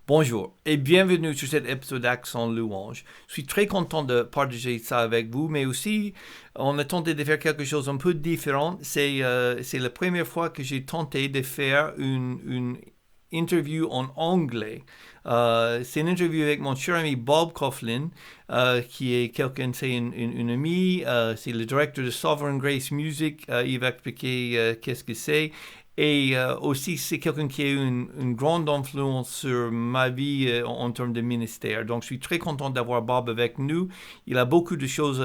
Bonjour et bienvenue sur cet épisode d'Accent Louange. Je suis très content de partager ça avec vous, mais aussi on a tenté de faire quelque chose un peu différent. C'est la première fois que j'ai tenté de faire une interview en anglais. C'est une interview avec mon cher ami Bob Coughlin, qui est quelqu'un, c'est une amie, c'est le directeur de Sovereign Grace Music. Il va expliquer qu'est-ce que c'est. Et aussi, c'est quelqu'un qui a eu une grande influence sur ma vie en termes de ministère. Donc, je suis très content d'avoir Bob avec nous. Il a beaucoup de choses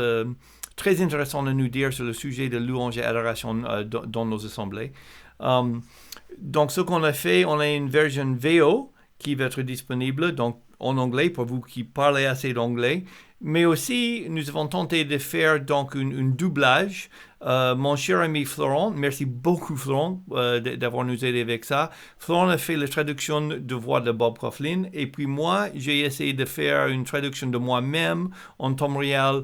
très intéressantes à nous dire sur le sujet de louange et adoration dans nos assemblées. Donc, ce qu'on a fait, on a une version VO qui va être disponible donc, en anglais pour vous qui parlez assez d'anglais. Mais aussi, nous avons tenté de faire donc un doublage. Mon cher ami Florent, merci beaucoup Florent d'avoir nous aidé avec ça. Florent a fait la traduction de voix de Bob Coughlin et puis moi, j'ai essayé de faire une traduction de moi-même en temps réel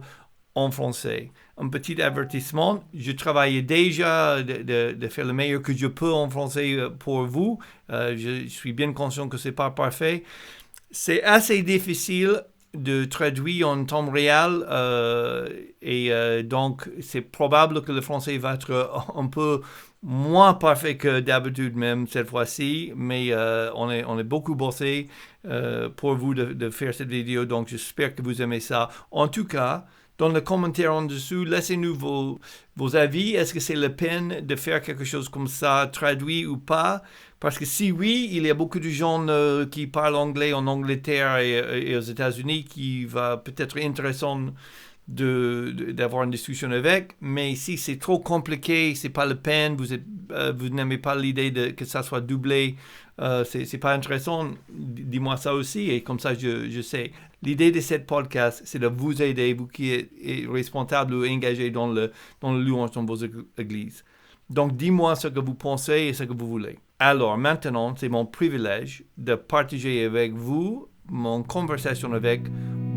en français. Un petit avertissement, je travaillais déjà de faire le meilleur que je peux en français pour vous. Je suis bien conscient que ce n'est pas parfait. C'est assez difficile de traduire en temps réel donc c'est probable que le français va être un peu moins parfait que d'habitude même cette fois-ci, mais on est beaucoup bossé pour vous de faire cette vidéo, donc j'espère que vous aimez ça. En tout cas, dans les commentaires en dessous, laissez-nous vos avis. Est-ce que c'est la peine de faire quelque chose comme ça, traduit ou pas? Parce que si oui, il y a beaucoup de gens qui parlent anglais en Angleterre et aux États-Unis qui va peut-être intéressant d'avoir une discussion avec. Mais si c'est trop compliqué, c'est pas la peine, vous n'aimez pas l'idée que ça soit doublé, c'est pas intéressant, dis-moi ça aussi et comme ça je sais. L'idée de cette podcast, c'est de vous aider, vous qui êtes responsable ou engagé dans le louange dans vos églises. Donc, dis-moi ce que vous pensez et ce que vous voulez. Alors, maintenant, c'est mon privilège de partager avec vous mon conversation avec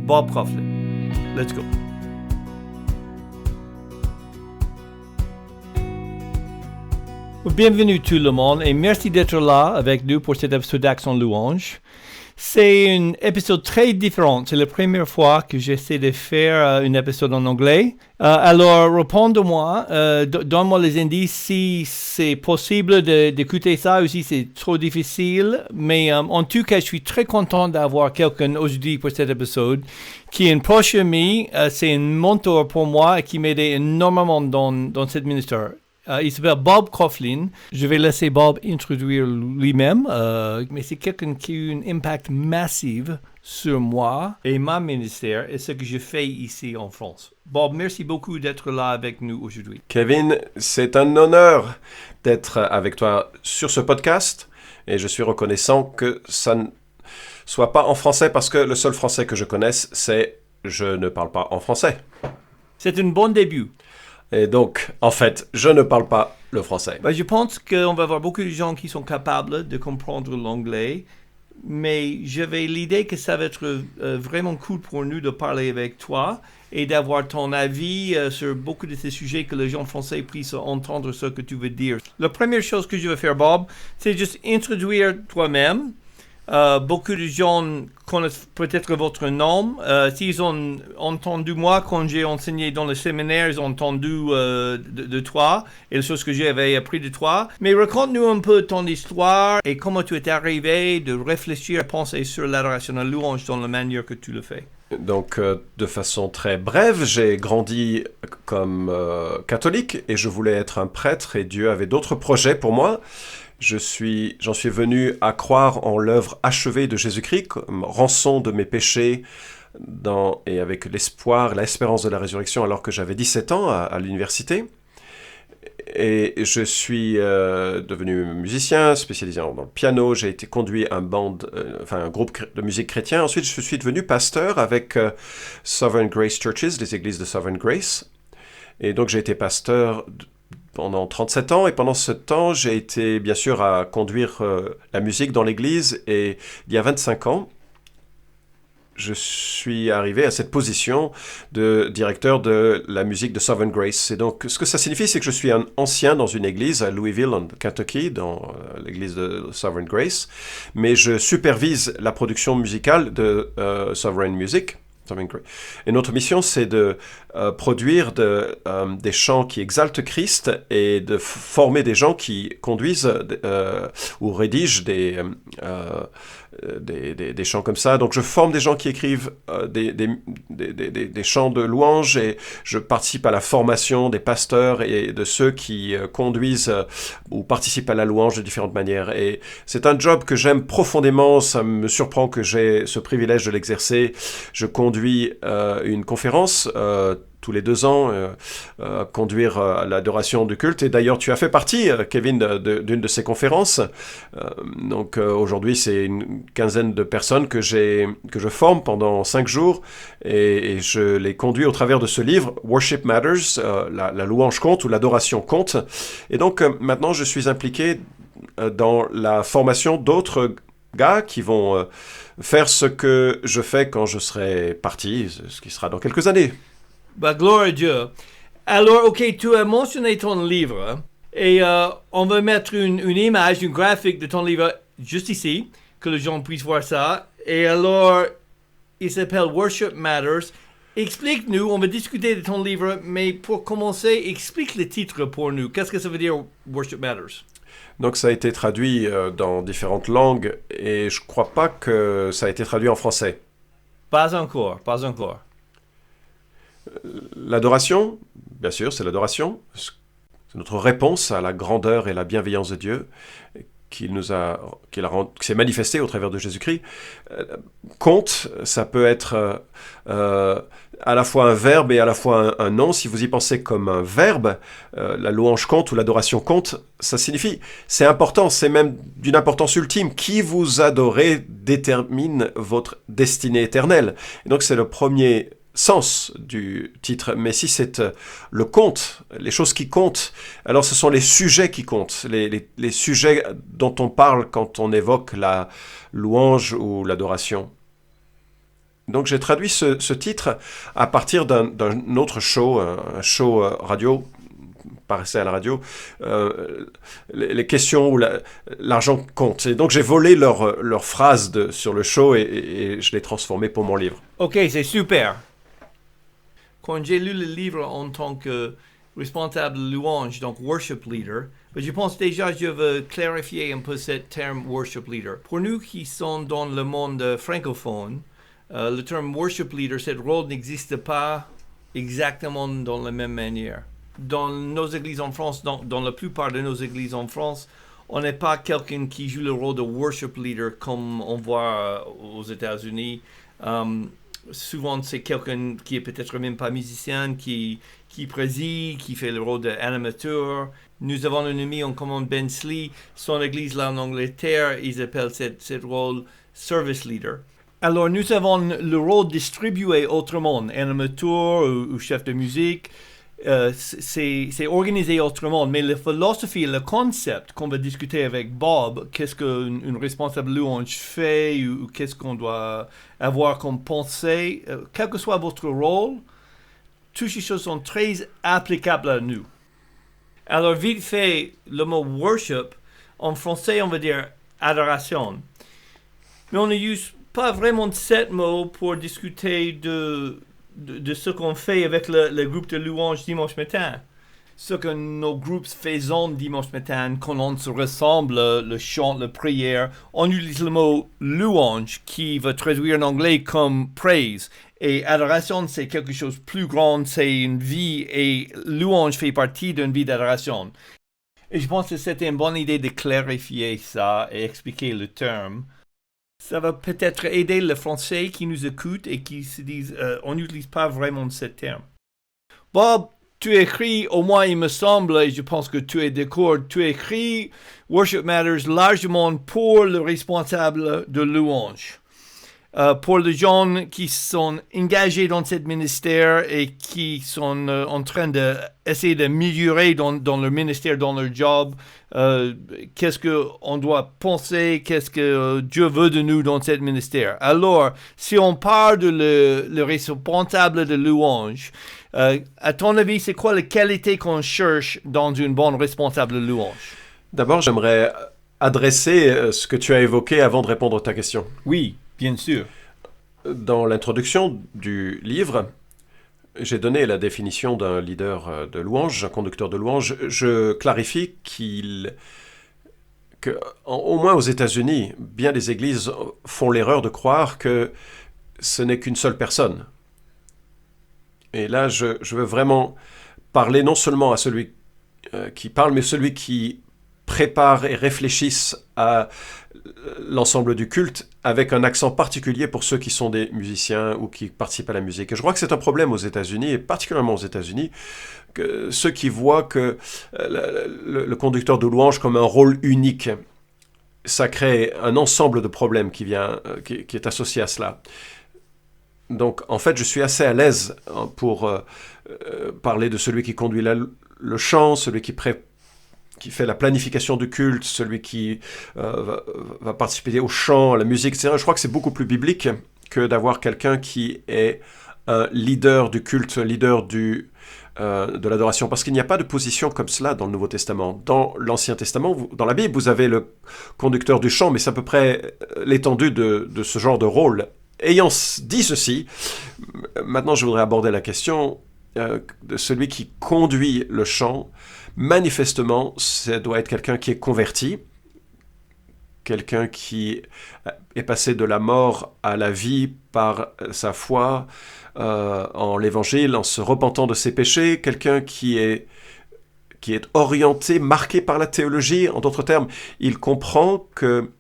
Bob Coughlin. Let's go. Bienvenue tout le monde et merci d'être là avec nous pour cet épisode d'Accent Louange. C'est un épisode très différent. C'est la première fois que j'essaie de faire un épisode en anglais. Alors, réponds-moi, donne-moi les indices si c'est possible d'écouter ça ou si c'est trop difficile. Mais en tout cas, je suis très content d'avoir quelqu'un aujourd'hui pour cet épisode qui est un proche ami. C'est un mentor pour moi et qui m'aide énormément dans cette ministère. Il s'appelle Bob Coughlin. Je vais laisser Bob introduire lui-même, mais c'est quelqu'un qui a eu un impact massif sur moi et ma ministère et ce que je fais ici en France. Bob, merci beaucoup d'être là avec nous aujourd'hui. Kevin, c'est un honneur d'être avec toi sur ce podcast et je suis reconnaissant que ça ne soit pas en français parce que le seul français que je connaisse, c'est « je ne parle pas en français ». C'est un bon début. Et donc, en fait, je ne parle pas le français. Je pense qu'on va avoir beaucoup de gens qui sont capables de comprendre l'anglais, mais j'avais l'idée que ça va être vraiment cool pour nous de parler avec toi et d'avoir ton avis sur beaucoup de ces sujets que les gens français puissent entendre ce que tu veux dire. La première chose que je vais faire, Bob, c'est juste introduire toi-même. Beaucoup de gens connaissent peut-être votre nom. S'ils ont entendu moi quand j'ai enseigné dans le séminaire, ils ont entendu de toi et les choses que j'avais appris de toi. Mais raconte-nous un peu ton histoire et comment tu es arrivé de réfléchir et penser sur l'adoration et la louange dans la manière que tu le fais. Donc, de façon très brève, j'ai grandi comme catholique et je voulais être un prêtre et Dieu avait d'autres projets pour moi. J'en suis venu à croire en l'œuvre achevée de Jésus-Christ comme rançon de mes péchés et avec l'espoir, l'espérance de la résurrection alors que j'avais 17 ans à l'université. Et je suis devenu musicien, spécialisé dans le piano. J'ai été conduit un groupe de musique chrétien. Ensuite, je suis devenu pasteur avec Sovereign Grace Churches, les églises de Sovereign Grace. Et donc, j'ai été pasteur pendant 37 ans, et pendant ce temps, j'ai été bien sûr à conduire la musique dans l'église, et il y a 25 ans, je suis arrivé à cette position de directeur de la musique de Sovereign Grace. Et donc, ce que ça signifie, c'est que je suis un ancien dans une église à Louisville, en Kentucky, dans l'église de Sovereign Grace, mais je supervise la production musicale de Sovereign Music. Et notre mission, c'est de produire des chants qui exaltent Christ et de former des gens qui conduisent ou rédigent des chants comme ça. Donc je forme des gens qui écrivent des chants de louange et je participe à la formation des pasteurs et de ceux qui conduisent ou participent à la louange de différentes manières. Et c'est un job que j'aime profondément. Ça me surprend que j'ai ce privilège de l'exercer. Je conduis une conférence tous les 2 ans, conduire l'adoration du culte. Et d'ailleurs, tu as fait partie, Kevin, d'une de ces conférences. Donc aujourd'hui, c'est une quinzaine de personnes que je forme pendant 5 jours et je les conduis au travers de ce livre, Worship Matters, la louange compte ou l'adoration compte. Et donc maintenant, je suis impliqué dans la formation d'autres gars qui vont faire ce que je fais quand je serai parti, ce qui sera dans quelques années. Bah, gloire à Dieu. Alors, ok, tu as mentionné ton livre et on va mettre une image, une graphique de ton livre juste ici, que les gens puissent voir ça. Et alors, il s'appelle Worship Matters. Explique-nous, on va discuter de ton livre, mais pour commencer, explique le titre pour nous. Qu'est-ce que ça veut dire Worship Matters? Donc ça a été traduit dans différentes langues et je crois pas que ça a été traduit en français. Pas encore. L'adoration, bien sûr, c'est l'adoration. C'est notre réponse à la grandeur et la bienveillance de Dieu qui s'est manifestée au travers de Jésus-Christ. Compte, ça peut être à la fois un verbe et à la fois un nom. Si vous y pensez comme un verbe, la louange compte ou l'adoration compte, ça signifie, c'est important, c'est même d'une importance ultime. Qui vous adorez détermine votre destinée éternelle. Et donc c'est le premier sens du titre, mais si c'est le compte, les choses qui comptent, alors ce sont les sujets qui comptent, les sujets dont on parle quand on évoque la louange ou l'adoration. Donc j'ai traduit ce titre à partir d'un autre show, un show radio, paraissait à la radio, les questions où l'argent compte. Et donc j'ai volé leur phrase sur le show et je l'ai transformé pour mon livre. Ok, c'est super. Quand j'ai lu le livre en tant que responsable de louange, donc worship leader, je pense déjà je veux clarifier un peu ce terme worship leader. Pour nous qui sommes dans le monde francophone, le terme worship leader, ce rôle n'existe pas exactement dans la même manière. Dans nos églises en France, dans la plupart de nos églises en France, on n'est pas quelqu'un qui joue le rôle de worship leader comme on voit aux États-Unis. Souvent, c'est quelqu'un qui est peut-être même pas musicien, qui préside, qui fait le rôle d'animateur. Nous avons un ami en commun, Ben Slee. Son église là en Angleterre, ils appellent ce rôle service leader. Alors, nous avons le rôle distribué autrement, animateur ou chef de musique. C'est organisé autrement, mais la philosophie, le concept qu'on va discuter avec Bob, qu'est-ce qu'une responsable louange fait ou qu'est-ce qu'on doit avoir comme pensée, quel que soit votre rôle, toutes ces choses sont très applicables à nous. Alors vite fait, le mot worship, en français on va dire adoration, mais on n'use pas vraiment cet mot pour discuter de ce qu'on fait avec le groupe de louange dimanche matin. Ce que nos groupes faisons dimanche matin, quand on se ressemble, le chant, la prière, on utilise le mot louange qui va traduire en anglais comme praise. Et adoration, c'est quelque chose de plus grand, c'est une vie, et louange fait partie d'une vie d'adoration. Et je pense que c'était une bonne idée de clarifier ça et expliquer le terme. Ça va peut-être aider les Français qui nous écoutent et qui se disent on n'utilise pas vraiment ce terme. Bob, tu écris, au moins il me semble, et je pense que tu es d'accord, tu écris Worship Matters largement pour le responsable de louange. pour les gens qui sont engagés dans ce ministère et qui sont en train d'essayer d'améliorer dans leur ministère, dans leur job, qu'est-ce qu'on doit penser, qu'est-ce que Dieu veut de nous dans ce ministère. Alors, si on parle de le responsable de louange, à ton avis, c'est quoi la qualité qu'on cherche dans une bonne responsable de louange? D'abord, j'aimerais adresser ce que tu as évoqué avant de répondre à ta question. Oui, bien sûr. Dans l'introduction du livre, j'ai donné la définition d'un leader de louange, un conducteur de louange. Je clarifie au moins aux États-Unis, bien des églises font l'erreur de croire que ce n'est qu'une seule personne. Et là, je veux vraiment parler non seulement à celui qui parle, mais celui qui prépare et réfléchisse à l'ensemble du culte avec un accent particulier pour ceux qui sont des musiciens ou qui participent à la musique. Et je crois que c'est un problème aux États-Unis, et particulièrement aux États-Unis, que ceux qui voient que le conducteur de louange comme un rôle unique, ça crée un ensemble de problèmes qui est associé à cela. Donc, en fait, je suis assez à l'aise pour parler de celui qui conduit le chant, celui qui fait la planification du culte, celui qui va participer au chant, à la musique, etc. Je crois que c'est beaucoup plus biblique que d'avoir quelqu'un qui est un leader du culte, leader de l'adoration, parce qu'il n'y a pas de position comme cela dans le Nouveau Testament. Dans l'Ancien Testament, dans la Bible, vous avez le conducteur du chant, mais c'est à peu près l'étendue de ce genre de rôle. Ayant dit ceci, maintenant je voudrais aborder la question de celui qui conduit le chant. Manifestement, ça doit être quelqu'un qui est converti, quelqu'un qui est passé de la mort à la vie par sa foi en l'Évangile, en se repentant de ses péchés, quelqu'un qui est orienté, marqué par la théologie. En d'autres termes, il comprend que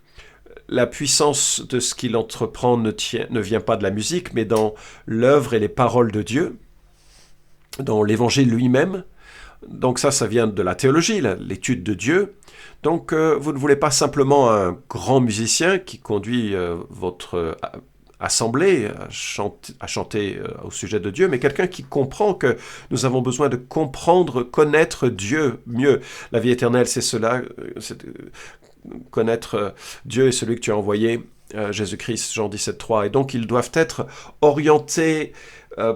la puissance de ce qu'il entreprend ne vient pas de la musique, mais dans l'œuvre et les paroles de Dieu, dans l'Évangile lui-même. Donc ça vient de la théologie, l'étude de Dieu. Donc vous ne voulez pas simplement un grand musicien qui conduit votre assemblée à chanter au sujet de Dieu, mais quelqu'un qui comprend que nous avons besoin de comprendre, connaître Dieu mieux. La vie éternelle, c'est cela, connaître Dieu et celui que tu as envoyé, Jésus-Christ, Jean 17,3. Et donc ils doivent être orientés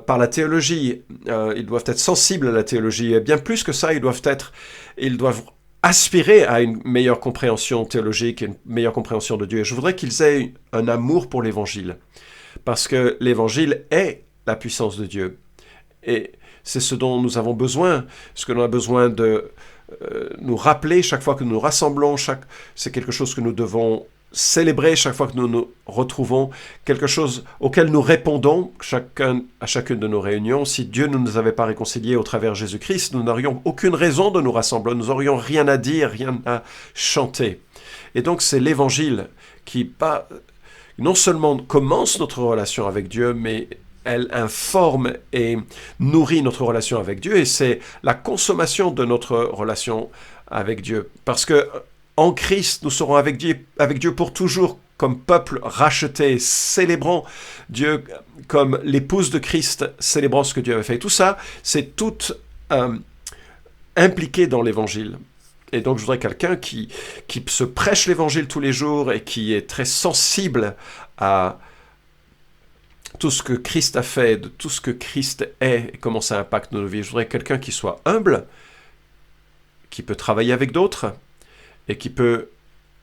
par la théologie, ils doivent être sensibles à la théologie, et bien plus que ça, ils doivent aspirer à une meilleure compréhension théologique, et une meilleure compréhension de Dieu. Et je voudrais qu'ils aient un amour pour l'Évangile, parce que l'Évangile est la puissance de Dieu, et c'est ce dont nous avons besoin, ce que l'on a besoin de nous rappeler chaque fois que nous nous rassemblons, c'est quelque chose que nous devons célébrer chaque fois que nous nous retrouvons, quelque chose auquel nous répondons à chacune de nos réunions. Si Dieu ne nous avait pas réconciliés au travers Jésus-Christ, nous n'aurions aucune raison de nous rassembler, nous n'aurions rien à dire, rien à chanter. Et donc c'est l'Évangile qui non seulement commence notre relation avec Dieu, mais elle informe et nourrit notre relation avec Dieu, et c'est la consommation de notre relation avec Dieu. Parce que en Christ, nous serons avec Dieu pour toujours, comme peuple racheté, célébrant Dieu comme l'épouse de Christ, célébrant ce que Dieu avait fait. Tout ça, c'est tout impliqué dans l'Évangile. Et donc, je voudrais quelqu'un qui se prêche l'Évangile tous les jours et qui est très sensible à tout ce que Christ a fait, de tout ce que Christ est et comment ça impacte nos vies. Je voudrais quelqu'un qui soit humble, qui peut travailler avec d'autres, et qui peut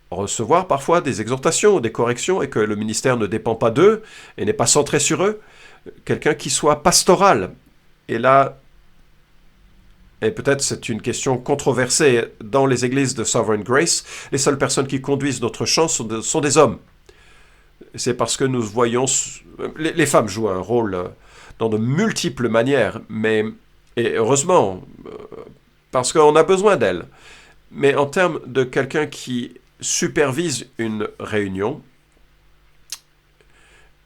recevoir parfois des exhortations ou des corrections, et que le ministère ne dépend pas d'eux et n'est pas centré sur eux. Quelqu'un qui soit pastoral. Et là, et peut-être c'est une question controversée dans les églises de Sovereign Grace, les seules personnes qui conduisent notre chant sont des hommes. C'est parce que nous voyons... Les femmes jouent un rôle dans de multiples manières, et heureusement, parce qu'on a besoin d'elles. Mais en termes de quelqu'un qui supervise une réunion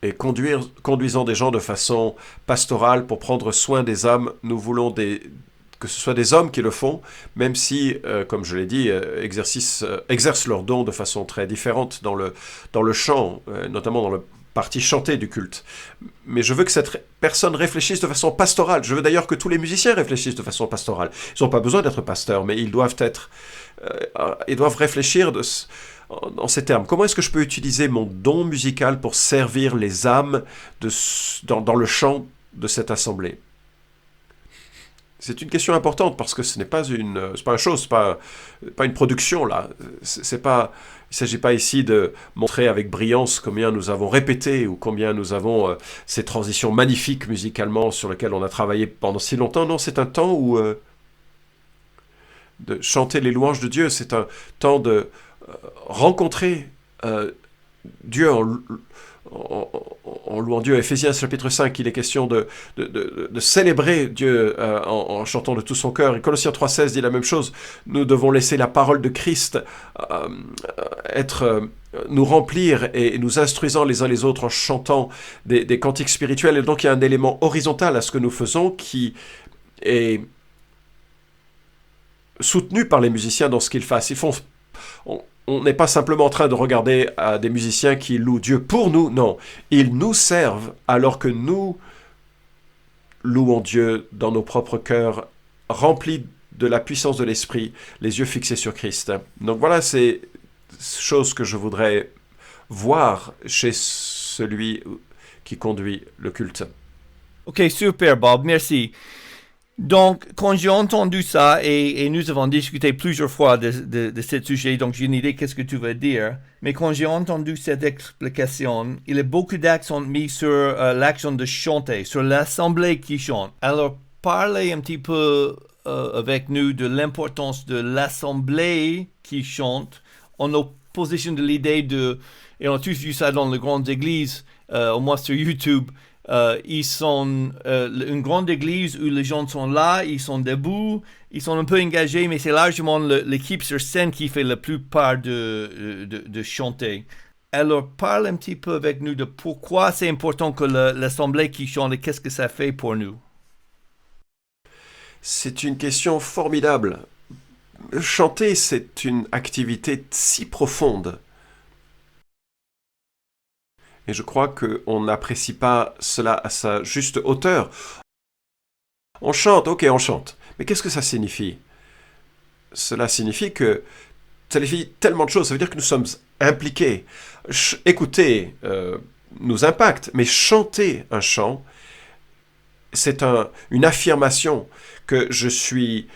et conduisant des gens de façon pastorale pour prendre soin des âmes, nous voulons que ce soit des hommes qui le font, même si, comme je l'ai dit, exercent leurs dons de façon très différente dans le chant, notamment partie chantée du culte. Mais je veux que cette personne réfléchisse de façon pastorale. Je veux d'ailleurs que tous les musiciens réfléchissent de façon pastorale. Ils n'ont pas besoin d'être pasteurs, mais ils doivent réfléchir en ces termes. Comment est-ce que je peux utiliser mon don musical pour servir les âmes dans le chant de cette assemblée? C'est une question importante parce que ce n'est pas une chose, c'est pas une production là. Il ne s'agit pas ici de montrer avec brillance combien nous avons répété ou combien nous avons ces transitions magnifiques musicalement sur lesquelles on a travaillé pendant si longtemps. Non, c'est un temps où de chanter les louanges de Dieu, c'est un temps de rencontrer Dieu en louant Dieu. Éphésiens chapitre 5, il est question de célébrer Dieu en chantant de tout son cœur. Et Colossiens 3,16 dit la même chose. Nous devons laisser la parole de Christ nous remplir et nous instruisant les uns les autres en chantant des cantiques spirituels. Et donc il y a un élément horizontal à ce que nous faisons qui est soutenu par les musiciens dans ce qu'ils fassent. On n'est pas simplement en train de regarder à des musiciens qui louent Dieu pour nous, non. Ils nous servent alors que nous louons Dieu dans nos propres cœurs, remplis de la puissance de l'Esprit, les yeux fixés sur Christ. Donc voilà, c'est chose que je voudrais voir chez celui qui conduit le culte. Ok, super Bob, merci. Donc, quand j'ai entendu ça, et nous avons discuté plusieurs fois de ce sujet, donc j'ai une idée qu'est-ce que tu veux dire, mais quand j'ai entendu cette explication, il y a beaucoup d'accent mis sur l'action de chanter, sur l'assemblée qui chante. Alors, parlez un petit peu avec nous de l'importance de l'assemblée qui chante en opposition de l'idée et on a tous vu ça dans les grandes églises, au moins sur YouTube. Ils sont une grande église où les gens sont là, ils sont debout, ils sont un peu engagés, mais c'est largement l'équipe sur scène qui fait la plupart de chanter. Alors, parle un petit peu avec nous de pourquoi c'est important que l'assemblée qui chante et qu'est-ce que ça fait pour nous. C'est une question formidable. Chanter, c'est une activité si profonde. Et je crois qu'on n'apprécie pas cela à sa juste hauteur. On chante, ok, on chante. Mais qu'est-ce que ça signifie? Ça signifie tellement de choses. Ça veut dire que nous sommes impliqués. Écouter nous impacte, mais chanter un chant, c'est une affirmation que je suis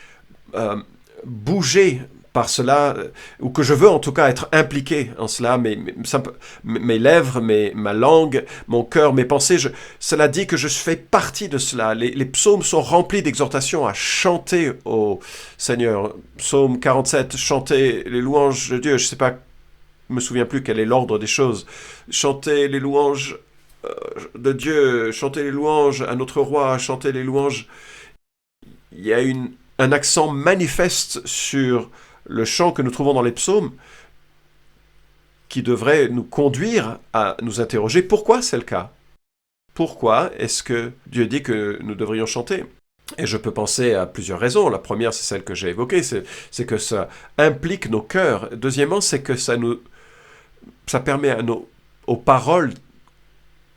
bougé par cela, ou que je veux en tout cas être impliqué en cela, mes lèvres, ma langue, mon cœur, mes pensées, cela dit que je fais partie de cela. Les psaumes sont remplis d'exhortations à chanter au Seigneur. Psaume 47, chanter les louanges de Dieu, je ne sais pas, je ne me souviens plus quel est l'ordre des choses. Chanter les louanges de Dieu, chanter les louanges à notre roi, chanter les louanges. Il y a un accent manifeste sur le chant que nous trouvons dans les psaumes qui devrait nous conduire à nous interroger pourquoi c'est le cas. Pourquoi est-ce que Dieu dit que nous devrions chanter? Et je peux penser à plusieurs raisons. La première, c'est celle que j'ai évoquée, c'est que ça implique nos cœurs. Deuxièmement, c'est que ça permet aux paroles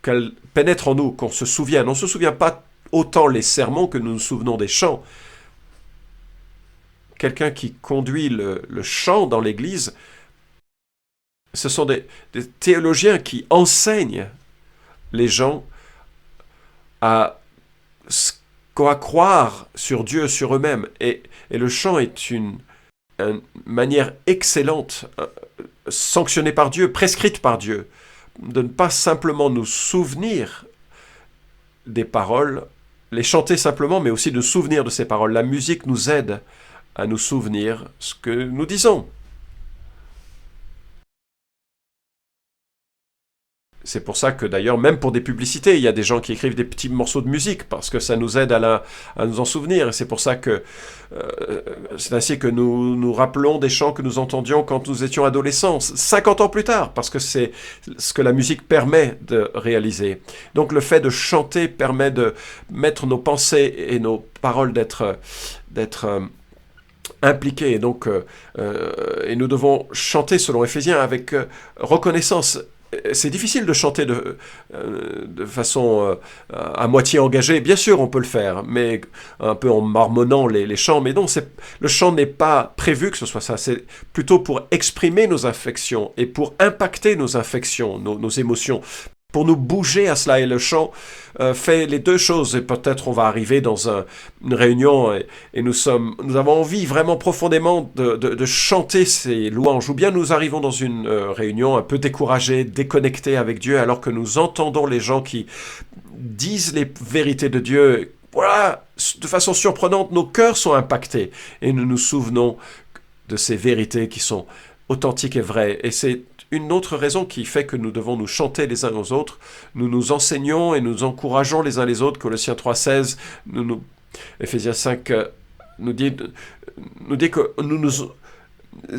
qu'elles pénètrent en nous, qu'on se souvienne. On ne se souvient pas autant les sermons que nous nous souvenons des chants. Quelqu'un qui conduit le chant dans l'Église, ce sont des théologiens qui enseignent les gens à croire sur Dieu, sur eux-mêmes. Et le chant est une manière excellente, sanctionnée par Dieu, prescrite par Dieu, de ne pas simplement nous souvenir des paroles, les chanter simplement, mais aussi de nous souvenir de ces paroles. La musique nous aide à nous souvenir ce que nous disons. C'est pour ça que d'ailleurs, même pour des publicités, il y a des gens qui écrivent des petits morceaux de musique, parce que ça nous aide à nous en souvenir. Et c'est pour ça que c'est ainsi que nous rappelons des chants que nous entendions quand nous étions adolescents, 50 ans plus tard, parce que c'est ce que la musique permet de réaliser. Donc le fait de chanter permet de mettre nos pensées et nos paroles d'être impliqués. Et donc, et nous devons chanter selon Éphésiens avec reconnaissance. c'est difficile de chanter de façon à moitié engagée. Bien sûr, on peut le faire, mais un peu en marmonnant les chants. Mais non, le chant n'est pas prévu que ce soit ça. C'est plutôt pour exprimer nos affections et pour impacter nos affections, nos émotions, pour nous bouger à cela. Et le chant fait les deux choses. Et peut-être on va arriver dans une réunion et nous avons envie vraiment profondément de chanter ces louanges. Ou bien nous arrivons dans une réunion un peu découragée, déconnectée avec Dieu, alors que nous entendons les gens qui disent les vérités de Dieu. Voilà, de façon surprenante, nos cœurs sont impactés. Et nous nous souvenons de ces vérités qui sont authentiques et vraies. Et c'est une autre raison qui fait que nous devons nous chanter les uns aux autres. Nous nous enseignons et nous encourageons les uns les autres. Colossiens 3,16, Éphésiens 5 nous dit que nous nous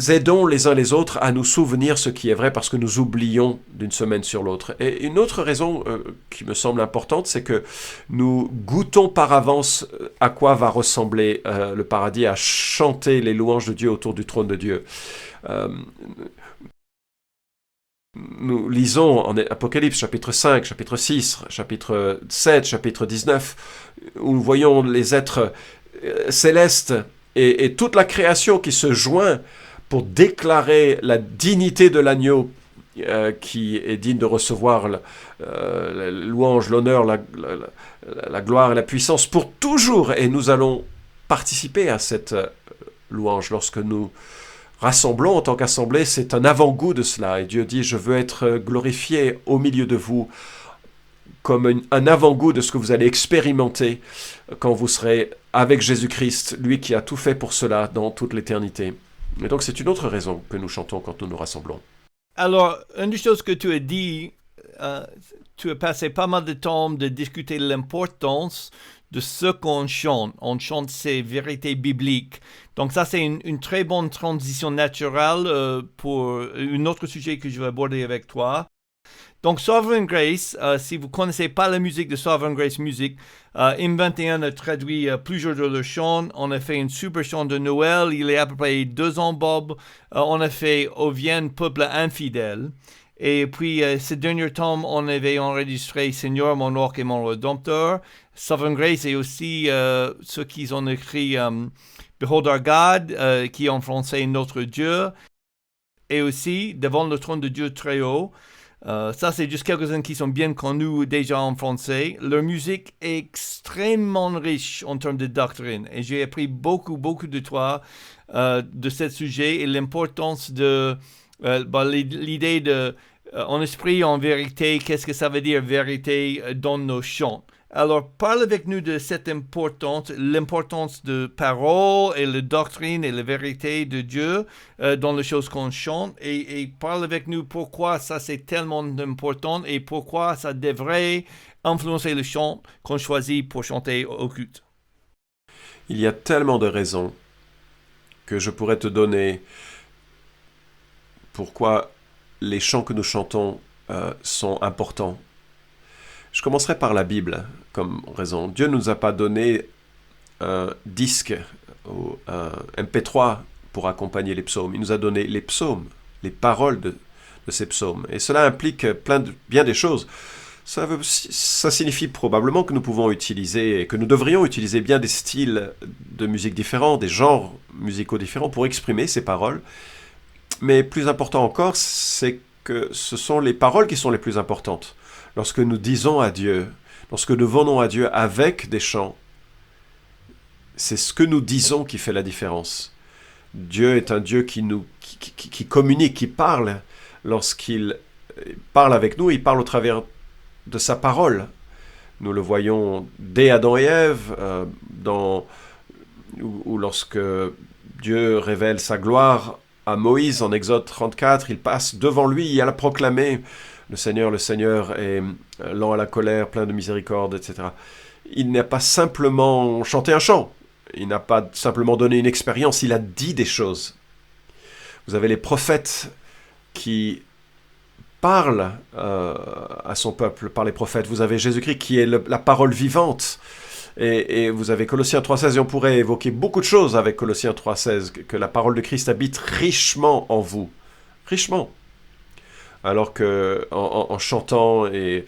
aidons les uns les autres à nous souvenir ce qui est vrai parce que nous oublions d'une semaine sur l'autre. Et une autre raison qui me semble importante, c'est que nous goûtons par avance à quoi va ressembler le paradis, à chanter les louanges de Dieu autour du trône de Dieu. Nous lisons en Apocalypse, chapitre 5, chapitre 6, chapitre 7, chapitre 19, où nous voyons les êtres célestes et toute la création qui se joint pour déclarer la dignité de l'agneau qui est digne de recevoir la louange, l'honneur, la gloire et la puissance pour toujours. Et nous allons participer à cette louange lorsque nous rassemblons en tant qu'assemblée. C'est un avant-goût de cela. Et Dieu dit, je veux être glorifié au milieu de vous comme un avant-goût de ce que vous allez expérimenter quand vous serez avec Jésus-Christ, lui qui a tout fait pour cela dans toute l'éternité. Et donc c'est une autre raison que nous chantons quand nous nous rassemblons. Alors, une des choses que tu as dit, tu as passé pas mal de temps de discuter l'importance de ce qu'on chante. On chante ces vérités bibliques. Donc ça, c'est une très bonne transition naturelle pour un autre sujet que je vais aborder avec toi. Donc Sovereign Grace, si vous ne connaissez pas la musique de Sovereign Grace Music, M21 a traduit plusieurs de leurs chants. On a fait une super chant de Noël, il est à peu près 2 ans, Bob. On a fait « Ô vienne, peuple infidèle ». Et puis, ces derniers temps, on avait enregistré « Seigneur, mon roc et mon rédempteur ». Sovereign Grace et aussi ceux qui ont écrit Behold our God, qui est en français Notre Dieu, et aussi Devant le trône de Dieu très haut. Ça, c'est juste quelques-uns qui sont bien connus déjà en français. Leur musique est extrêmement riche en termes de doctrine. Et j'ai appris beaucoup de toi de ce sujet et l'importance de l'idée de en esprit, en vérité. Qu'est-ce que ça veut dire vérité dans nos chants? Alors, parle avec nous de cette importance, l'importance de parole et la doctrine et la vérité de Dieu dans les choses qu'on chante et parle avec nous pourquoi ça c'est tellement important et pourquoi ça devrait influencer le chant qu'on choisit pour chanter au culte. Il y a tellement de raisons que je pourrais te donner pourquoi les chants que nous chantons sont importants. Je commencerai par la Bible comme raison. Dieu ne nous a pas donné un disque ou un MP3 pour accompagner les psaumes. Il nous a donné les psaumes, les paroles de ces psaumes. Et cela implique bien des choses. Ça signifie probablement que nous pouvons utiliser et que nous devrions utiliser bien des styles de musique différents, des genres musicaux différents pour exprimer ces paroles. Mais plus important encore, c'est que ce sont les paroles qui sont les plus importantes. Lorsque nous disons à Dieu, lorsque nous venons à Dieu avec des chants, c'est ce que nous disons qui fait la différence. Dieu est un Dieu qui communique, qui parle. Lorsqu'il parle avec nous, il parle au travers de sa parole. Nous le voyons dès Adam et Ève, ou lorsque Dieu révèle sa gloire à Moïse en Exode 34, il passe devant lui à la proclamer. Le Seigneur est lent à la colère, plein de miséricorde, etc. Il n'a pas simplement chanté un chant. Il n'a pas simplement donné une expérience. Il a dit des choses. Vous avez les prophètes qui parlent à son peuple par les prophètes. Vous avez Jésus-Christ qui est la parole vivante. Et vous avez Colossiens 3,16. Et on pourrait évoquer beaucoup de choses avec Colossiens 3,16. Que la parole de Christ habite richement en vous. Richement. alors que en chantant des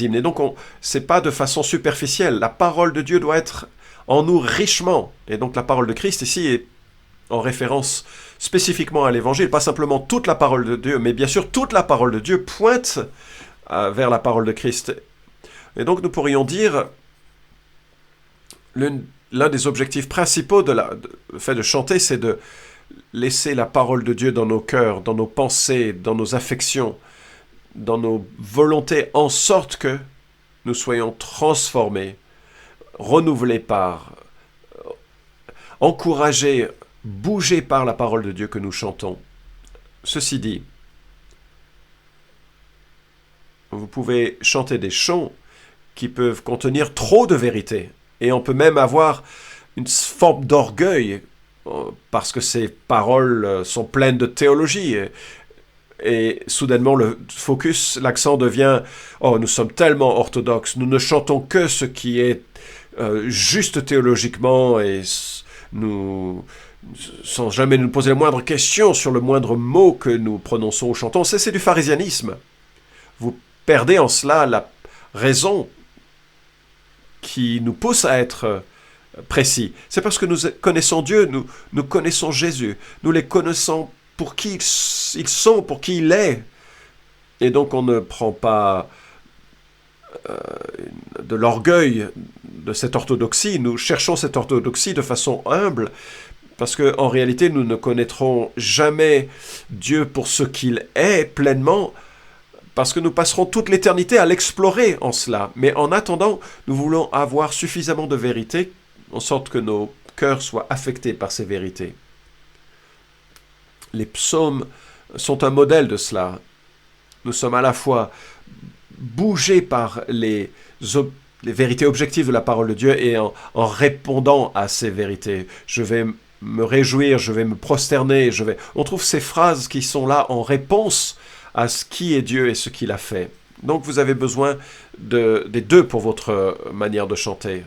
hymnes. Et donc, c'est pas de façon superficielle. La parole de Dieu doit être en nous richement. Et donc, la parole de Christ ici est en référence spécifiquement à l'Évangile, pas simplement toute la parole de Dieu, mais bien sûr toute la parole de Dieu pointe vers la parole de Christ. Et donc nous pourrions dire l'un des objectifs principaux le fait de chanter, c'est de laisser la parole de Dieu dans nos cœurs, dans nos pensées, dans nos affections, dans nos volontés, en sorte que nous soyons transformés, renouvelés encouragés, bougés par la parole de Dieu que nous chantons. Ceci dit, vous pouvez chanter des chants qui peuvent contenir trop de vérité. Et on peut même avoir une forme d'orgueil parce que ces paroles sont pleines de théologie. Et soudainement, l'accent devient « Oh, nous sommes tellement orthodoxes, nous ne chantons que ce qui est juste théologiquement et nous... » sans jamais nous poser la moindre question sur le moindre mot que nous prononçons ou chantons. C'est du pharisianisme. Vous perdez en cela la raison qui nous pousse à être précis. C'est parce que nous connaissons Dieu, nous connaissons Jésus, nous les connaissons pour qui ils sont, pour qui il est. Et donc on ne prend pas de l'orgueil de cette orthodoxie, nous cherchons cette orthodoxie de façon humble, parce qu'en réalité, nous ne connaîtrons jamais Dieu pour ce qu'il est pleinement, parce que nous passerons toute l'éternité à l'explorer en cela. Mais en attendant, nous voulons avoir suffisamment de vérité, en sorte que nos cœurs soient affectés par ces vérités. Les psaumes sont un modèle de cela. Nous sommes à la fois bougés par les vérités objectives de la parole de Dieu et en répondant à ces vérités. Je vais me réjouir, je vais me prosterner, On trouve ces phrases qui sont là en réponse à ce qui est Dieu et ce qu'il a fait. Donc vous avez besoin des deux pour votre manière de chanter.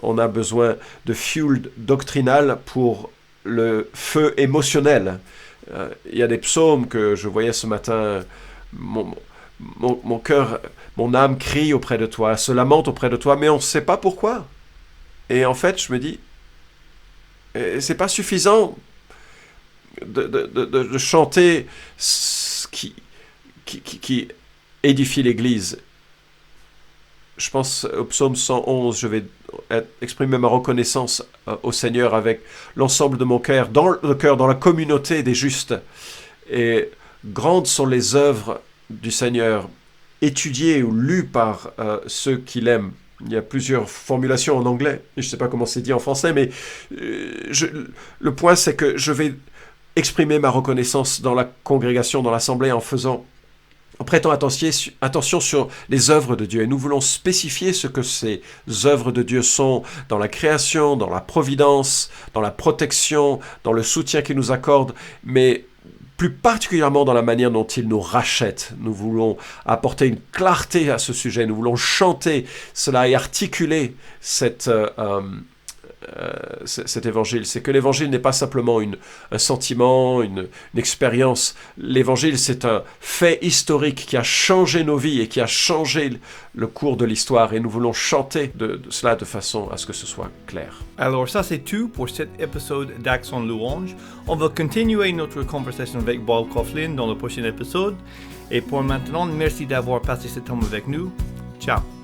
On a besoin de fuel doctrinal pour le feu émotionnel. Il y a des psaumes que je voyais ce matin, mon cœur, mon âme crie auprès de toi, se lamente auprès de toi, mais on ne sait pas pourquoi. Et en fait, je me dis, c'est pas suffisant de chanter ce qui édifie l'Église. Je pense au psaume 111, je vais exprimer ma reconnaissance au Seigneur avec l'ensemble de mon cœur, dans la communauté des justes. Et grandes sont les œuvres du Seigneur, étudiées ou lues par ceux qui l'aiment. Il y a plusieurs formulations en anglais, je ne sais pas comment c'est dit en français, mais le point c'est que je vais exprimer ma reconnaissance dans la congrégation, dans l'assemblée, en prêtant attention sur les œuvres de Dieu. Et nous voulons spécifier ce que ces œuvres de Dieu sont dans la création, dans la providence, dans la protection, dans le soutien qu'il nous accorde, mais plus particulièrement dans la manière dont il nous rachète. Nous voulons apporter une clarté à ce sujet, nous voulons chanter cela et articuler cet évangile. C'est que l'évangile n'est pas simplement un sentiment, une expérience. L'évangile, c'est un fait historique qui a changé nos vies et qui a changé le cours de l'histoire. Et nous voulons chanter de cela de façon à ce que ce soit clair. Alors ça c'est tout pour cet épisode d'Accent Louange. On va continuer notre conversation avec Bob Coughlin dans le prochain épisode. Et pour maintenant, merci d'avoir passé ce temps avec nous. Ciao.